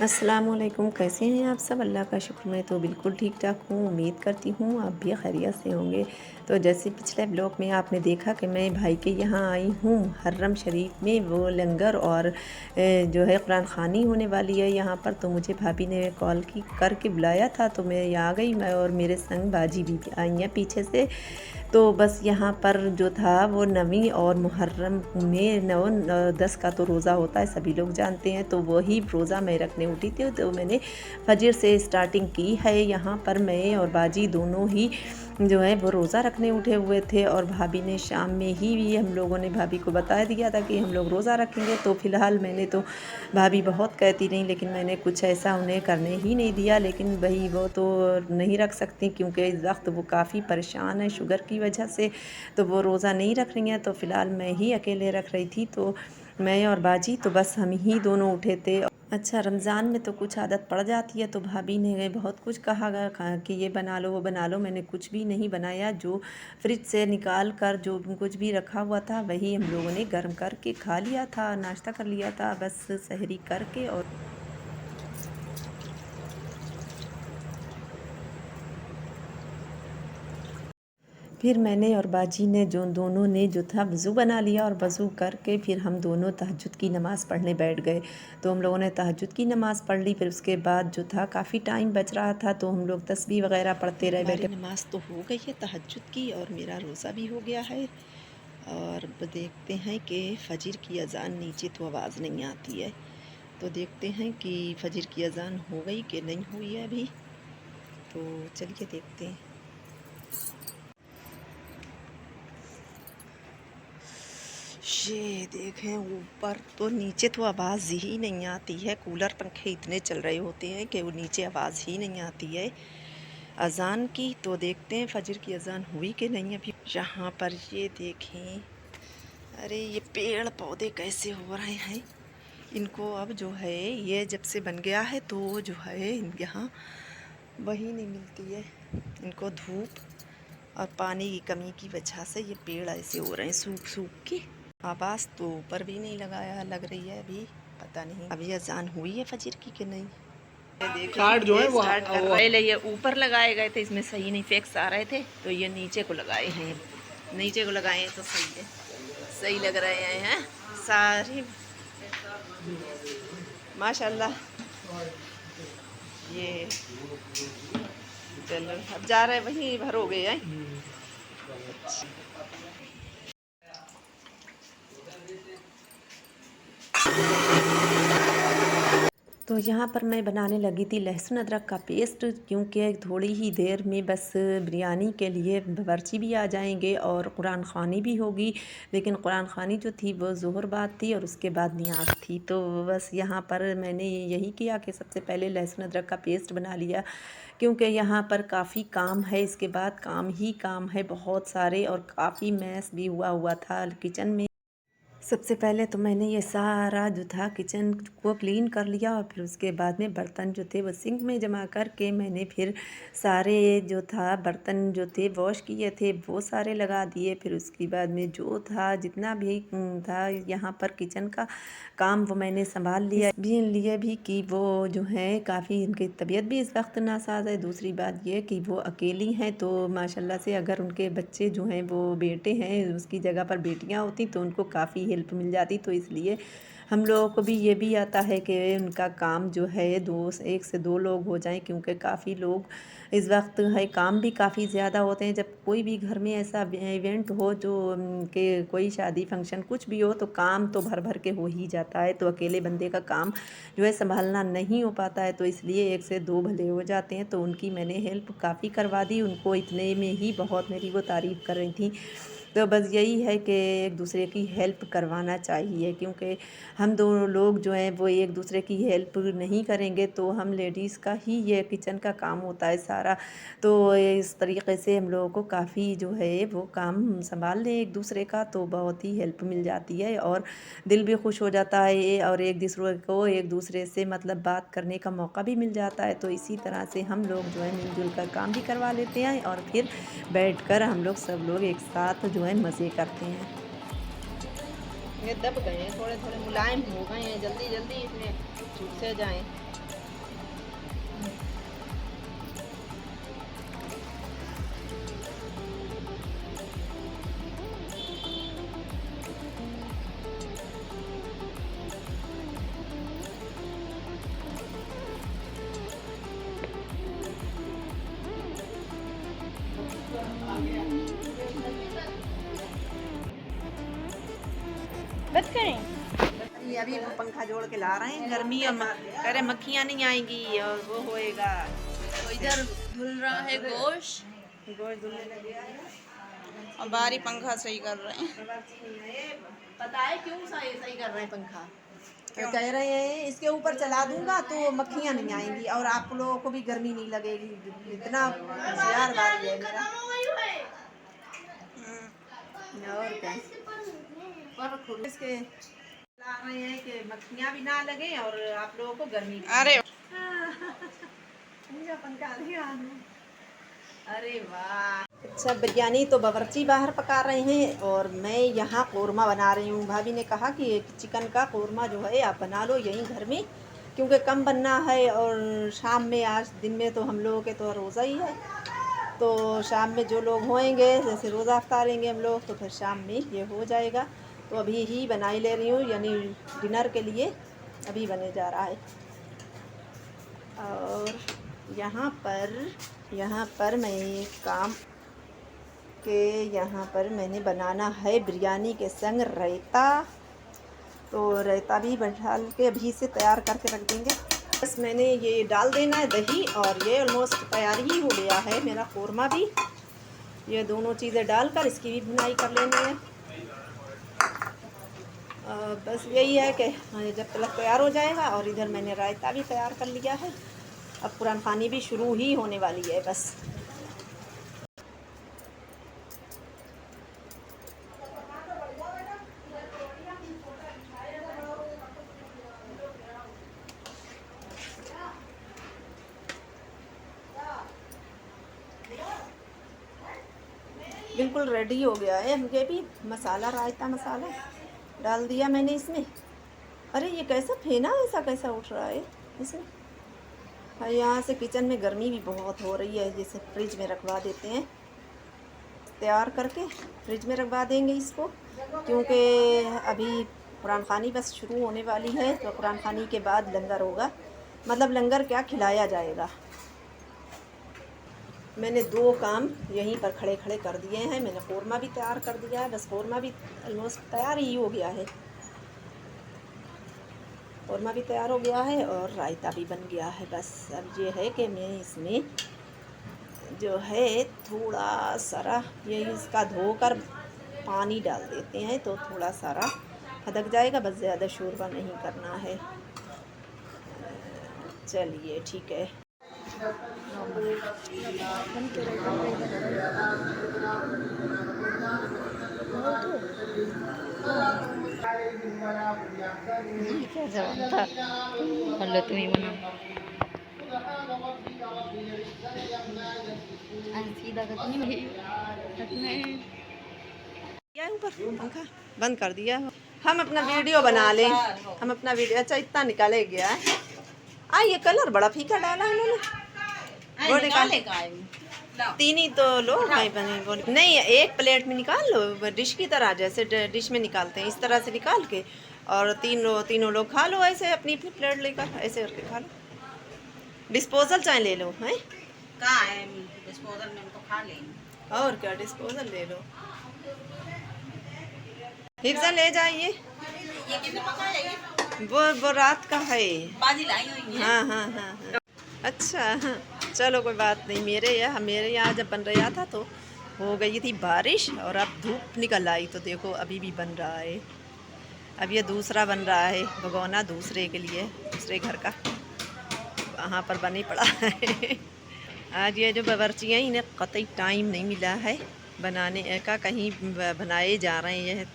अस्सलामुअलैकुम, कैसे हैं आप सब? अल्लाह का शुक्र, मैं तो बिल्कुल ठीक-ठाक हूँ। उम्मीद करती हूँ आप भी खैरियत से होंगे। तो जैसे पिछले ब्लॉग में आपने देखा कि मैं भाई के यहाँ आई हूँ, हर्रम शरीफ में वो लंगर और जो है कुरान ख़ानी होने वाली है यहाँ पर। तो मुझे भाभी ने कॉल की करके बुलाया था, तो मैं यहाँ आ गई। मैं और मेरे संग बाजी भी आई हैं पीछे से। तो बस यहाँ पर जो था वो नवीं और मुहर्रम में 9-10 का तो रोज़ा होता है, सभी लोग जानते हैं। तो वही रोज़ा मैं रखने उठी थी, तो मैंने फजर से स्टार्टिंग की है। यहाँ पर मैं और बाजी दोनों ही जो है वो रोज़ा रखने उठे हुए थे, और भाभी ने शाम में ही हम लोगों ने भाभी को बता दिया था कि हम लोग रोज़ा रखेंगे। तो फ़िलहाल मैंने तो, भाभी बहुत कहती रहीं लेकिन मैंने कुछ ऐसा उन्हें करने ही नहीं दिया। लेकिन भई वो तो नहीं रख सकती, क्योंकि इस वक्त वो काफ़ी परेशान है शुगर की वजह से, तो वो रोज़ा नहीं रख रही हैं। तो फ़िलहाल मैं ही अकेले रख रही थी, तो मैं और बाजी तो बस हम ही दोनों उठे थे। अच्छा, रमज़ान में तो कुछ आदत पड़ जाती है, तो भाभी ने बहुत कुछ कहा कि ये बना लो वो बना लो। मैंने कुछ भी नहीं बनाया, जो फ्रिज से निकाल कर जो कुछ भी रखा हुआ था वही हम लोगों ने गर्म करके खा लिया था, नाश्ता कर लिया था बस सहरी करके। और फिर मैंने और बाजी ने जो दोनों ने जो था वज़ू बना लिया, और वज़ू करके फिर हम दोनों तहज्जुद की नमाज़ पढ़ने बैठ गए। तो हम लोगों ने तहज्जुद की नमाज़ पढ़ ली। फिर उसके बाद जो था काफ़ी टाइम बच रहा था, तो हम लोग तस्बीह वग़ैरह पढ़ते रहे बैठे। हमारी नमाज़ तो हो गई है तहज्जुद की, और मेरा रोज़ा भी हो गया है। और देखते हैं कि फ़जर की अज़ान, नीचे तो आवाज़ नहीं आती है, तो देखते हैं कि फ़जर की अज़ान हो गई कि नहीं हुई है अभी। तो चलिए देखते हैं। ये देखें, ऊपर तो, नीचे तो आवाज़ ही नहीं आती है। कूलर पंखे इतने चल रहे होते हैं कि वो नीचे आवाज़ ही नहीं आती है अज़ान की। तो देखते हैं फ़जर की अज़ान हुई कि नहीं अभी। यहाँ पर ये देखें, अरे ये पेड़ पौधे कैसे हो रहे हैं। इनको अब जो है, ये जब से बन गया है तो जो है यहाँ वही नहीं मिलती है इनको, धूप और पानी की कमी की वजह से ये पेड़ ऐसे हो रहे हैं सूख सूख के। आवाज़ तो ऊपर भी नहीं लगाया, लग रही है अभी, पता नहीं अभी अजान हुई है फजर की कि नहीं। देखिए जो है वो स्टार्ट कर पहले ये ऊपर लगाए गए थे, इसमें सही नहीं फिक्स आ रहे थे, तो ये नीचे को लगाए हैं। नीचे को लगाए हैं तो सही है, सही लग रहे हैं सारे माशाल्लाह। ये चलो अब जा रहे वहीं भर हो गए हैं। तो यहाँ पर मैं बनाने लगी थी लहसुन अदरक का पेस्ट, क्योंकि थोड़ी ही देर में बस बिरयानी के लिए बावर्ची भी आ जाएंगे और कुरान ख़ानी भी होगी। लेकिन कुरान ख़ानी जो थी वो ज़ोहर बाद थी और उसके बाद नियाज़ थी। तो बस यहाँ पर मैंने यही किया कि सबसे पहले लहसुन अदरक का पेस्ट बना लिया, क्योंकि यहाँ पर काफ़ी काम है, इसके बाद काम ही काम है बहुत सारे, और काफ़ी मैस भी हुआ था किचन में। सबसे पहले तो मैंने ये सारा जो था किचन को क्लीन कर लिया, और फिर उसके बाद में बर्तन जो थे वो सिंक में जमा करके मैंने फिर सारे जो था बर्तन जो थे वॉश किए थे वो सारे लगा दिए। फिर उसके बाद में जो था जितना भी था यहाँ पर किचन का काम वो मैंने संभाल लिया। भी लिए भी कि वो जो है काफ़ी, इनकी तबीयत भी इस वक्त नासाज है। दूसरी बात ये कि वो अकेली हैं, तो माशाल्लाह से अगर उनके बच्चे जो हैं वो बेटे हैं, उसकी जगह पर बेटियां होती तो उनको काफ़ी हेल्प मिल जाती। तो इसलिए हम लोगों को भी ये भी आता है कि उनका काम जो है एक से दो लोग हो जाएं, क्योंकि काफ़ी लोग इस वक्त है, काम भी काफ़ी ज़्यादा होते हैं। जब कोई भी घर में ऐसा इवेंट हो जो कि कोई शादी फंक्शन कुछ भी हो, तो काम तो भर भर के हो ही जाता है। तो अकेले बंदे का काम जो है संभालना नहीं हो पाता है, तो इसलिए एक से दो भले हो जाते हैं। तो उनकी मैंने हेल्प काफ़ी करवा दी उनको, इतने में ही बहुत मेरी वो तारीफ़ कर रही थी। तो बस यही है कि एक दूसरे की हेल्प करवाना चाहिए, क्योंकि हम दोनों लोग जो हैं वो एक दूसरे की हेल्प नहीं करेंगे तो हम लेडीज़ का ही ये किचन का काम होता है सारा। तो इस तरीके से हम लोगों को काफ़ी जो है वो काम संभाल लें एक दूसरे का, तो बहुत ही हेल्प मिल जाती है और दिल भी खुश हो जाता है, और एक दूसरे से मतलब बात करने का मौका भी मिल जाता है। तो इसी तरह से हम लोग जो है मिलजुल कर काम भी करवा लेते हैं, और फिर बैठकर हम लोग सब लोग एक साथ जो है मज़े करते हैं। ये दब गए हैं, थोड़े थोड़े मुलायम हो गए हैं, जल्दी जल्दी इसमें छूट से जाएं। बंद करें? ये अभी वो पंखा जोड़ के ला रहे हैं, गर्मी और कह रहे मक्खियाँ नहीं आएंगी और वो होएगा। तो इधर धुल रहा है गोश्त गोश्त धुलने लगे हैं और बाहरी पंखा सही कर रहे हैं। पता है क्यों सही कर रहे हैं पंखा? कह रहे हैं इसके ऊपर चला दूंगा तो मक्खियाँ नहीं आएंगी और आप लोगों को भी गर्मी नहीं लगेगी। इतना होशियार बारी है मेरा। और क्या पर इसके ला रहे हैं कि मक्खियाँ भी ना लगे और आप लोगों को गर्मी भी। अरे पंखा अरे वाह। अच्छा बिरयानी तो बावर्ची बाहर पका रहे हैं और मैं यहाँ कौरमा बना रही हूँ। भाभी ने कहा कि चिकन का कौरमा जो है आप बना लो यहीं घर में, क्योंकि कम बनना है और शाम में, आज दिन में तो हम लोगों के तो रोज़ा ही है, तो शाम में जो लोग होंगे जैसे रोज़ा अफ्तारेंगे हम लोग तो फिर शाम में ये हो जाएगा। तो अभी ही बनाई ले रही हूँ, यानी डिनर के लिए अभी बने जा रहा है। और यहाँ पर मैं एक काम के यहाँ पर मैंने बनाना है बिरयानी के संग रायता, तो रायता भी डाल के अभी से तैयार करके रख देंगे। बस मैंने ये डाल देना है दही और ये ऑलमोस्ट तैयार ही हो गया है मेरा कौरमा भी। ये दोनों चीज़ें डालकर इसकी भी भुनाई कर लेनी है। बस यही है कि जब तक तैयार हो जाएगा। और इधर मैंने रायता भी तैयार कर लिया है। अब कुरान खानी भी शुरू ही होने वाली है बस। बिल्कुल रेडी हो गया है। मुझे भी मसाला, रायता मसाला डाल दिया मैंने इसमें। अरे ये कैसा फेना ऐसा कैसा उठ रहा है इसमें? हाँ, यहाँ से किचन में गर्मी भी बहुत हो रही है, जैसे फ्रिज में रखवा देते हैं, तैयार करके फ्रिज में रखवा देंगे इसको, क्योंकि अभी कुरान खानी बस शुरू होने वाली है। तो कुरान खानी के बाद लंगर होगा, मतलब लंगर क्या खिलाया जाएगा। मैंने 2 काम यहीं पर खड़े खड़े कर दिए हैं। मैंने कौरमा भी तैयार कर दिया है, बस कौरमा भी ऑलमोस्ट तैयार ही हो गया है। कौरमा भी तैयार हो गया है और रायता भी बन गया है। बस अब ये है कि मैं इसमें जो है थोड़ा सारा ये इसका धोकर पानी डाल देते हैं तो थोड़ा सारा खदक जाएगा, बस ज़्यादा शोरबा नहीं करना है। चलिए ठीक है। क्या जवाब था? हेलो तुम्हें बना सीधा ऊपर पंखा बंद कर दिया। हम अपना वीडियो बना लें, हम अपना वीडियो। अच्छा इतना निकाले गया है। ये कलर बड़ा फीका डाला इन्होंने। वो निकालेगा 3 ही तो लो भाई बने बोले। नहीं, एक प्लेट में निकाल लो डिश की तरह, जैसे डिश में निकालते हैं इस तरह से निकाल के, और तीनों लोग खा लो ऐसे अपनी अपनी प्लेट लेकर, ऐसे करके खा लो। डिस्पोजल चाहे ले लो। है कहाँ है डिस्पोजल में? तो खा लेंगे। और क्या, डिस्पोजल ले लो। हिफ्जा ले जाइए। ये कितने पकाएगी? वो रात का है। बाजी लाई हुई है। हाँ। अच्छा हाँ। चलो कोई बात नहीं। मेरे यहाँ जब बन रहा था तो हो गई थी बारिश और अब धूप निकल आई, तो देखो अभी भी बन रहा है। अब ये दूसरा बन रहा है भगोना, दूसरे के लिए, दूसरे घर का वहाँ पर बने पड़ा है। आज ये जो बावर्चियाँ इन्हें कतई टाइम नहीं मिला है बनाने का, कहीं बनाए जा रहे हैं।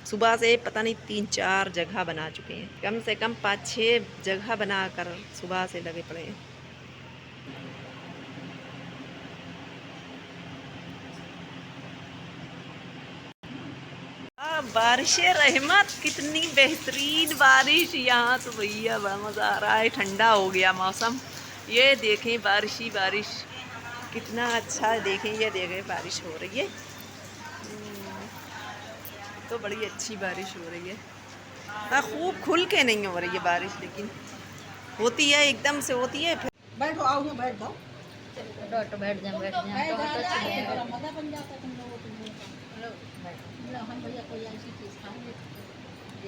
सुबह से पता नहीं 3-4 जगह बना चुके हैं, कम से कम 5-6 जगह बनाकर सुबह से लगे पड़े हैं। बारिश रहमत, कितनी बेहतरीन बारिश यहाँ तो भैया, बड़ा मज़ा आ रहा है। ठंडा हो गया मौसम। ये देखें बारिश ही बारिश, कितना अच्छा है। देखें ये देखें बारिश हो रही है, तो बड़ी अच्छी बारिश हो रही है। हाँ, खूब खुल के नहीं हो रही है बारिश, लेकिन होती है, एकदम से होती है। बैठो, आओ ना, बैठ जाओ। बैठ जाए मज़ा बन जाता है तुम लोगों को। हम भैया कोई ऐसी चीज़ खाएंगे।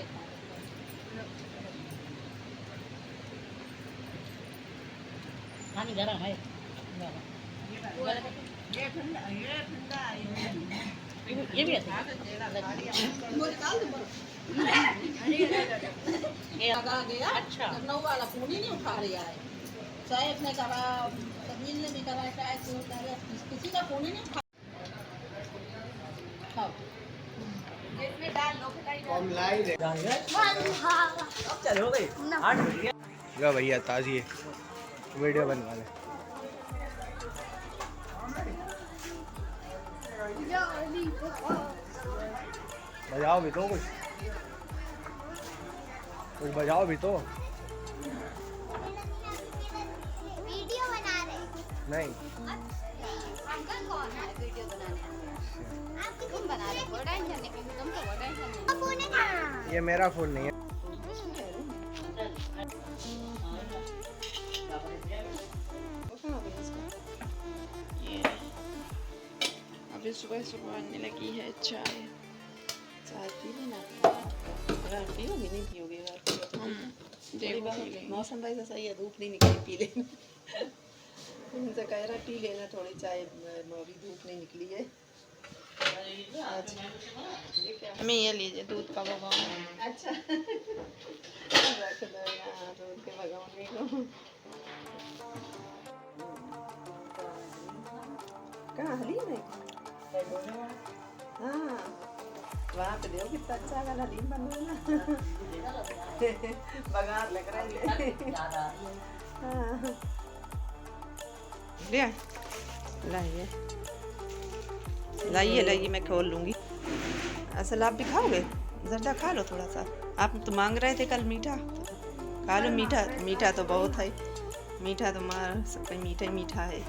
पानी गरम है ये भी अच्छा लगा गया अच्छा लखनऊ वाला फोन ही नहीं उठा रहा है। साहेब ने करा, तमील ने भी करा, शायद किसी का फोन ही नहीं उठा। भैया ताजी है, वीडियो बनवा ले। बजाओ भी तो कुछ बजाओ भी तो। वीडियो बना रहे नहीं अंकल कौन है वीडियो बनाने आप तुम बना रहे हो टेंशन नहीं क्योंकि तुम तो टेंशन नहीं ये मेरा फोन नहीं है। अभी सुबह सुबह आने लगी है चाय। चाय पी लेना। अगर पियोगी नहीं पियोगी देखो पी लेंगे। मौसम भाई से सही है, धूप नहीं निकली, पी लेना। उनसे कह रहा पी लेना थोड़ी चाय, अभी धूप नहीं निकली है। हमें ये लीजिए दूध का भगवान। अच्छा रख दो यहाँ दूध के भगवान को। कहाँ हलीम है? हाँ वहाँ पे देखो कितना अच्छा वाला हलीम बना ना। बघार लग रहा है। हाँ लिया लाइए लाइए लाइए मैं खोल लूँगी। असल आप भी खाओगे? जर्दा खा लो थोड़ा सा। आप तो मांग रहे थे कल मीठा, खा लो मीठा। मीठा तो बहुत है, मीठा तो मार सबका मीठा ही मीठा है।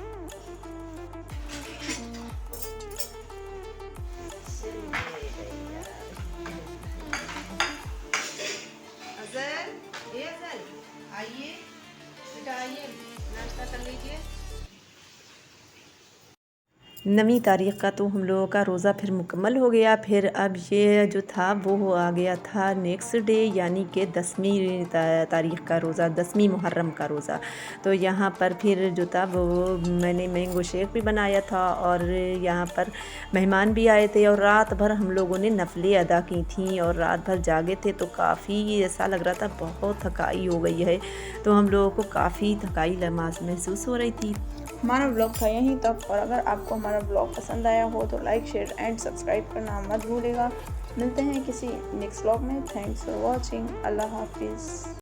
आइए बेटा आइए नाश्ता कर लीजिए। 9वीं तारीख़ का तो हम लोगों का रोज़ा फिर मुकम्मल हो गया। फिर अब ये जो था वो आ गया था नेक्स्ट डे, यानी कि 10वीं तारीख़ का रोज़ा, 10वीं मुहर्रम का रोज़ा। तो यहाँ पर फिर जो था वो मैंने मैंगो शेक भी बनाया था और यहाँ पर मेहमान भी आए थे और रात भर हम लोगों ने नफलें अदा की थी और रात भर जागे थे। तो काफ़ी ऐसा लग रहा था बहुत थकाई हो गई है, तो हम लोगों को काफ़ी थकाई महसूस हो रही थी। हमारा ब्लॉग था यहीं तक, और अगर आपको हमारा ब्लॉग पसंद आया हो तो लाइक शेयर एंड सब्सक्राइब करना मत भूलिएगा। मिलते हैं किसी नेक्स्ट ब्लॉग में। Thanks for watching. अल्लाह हाफिज़।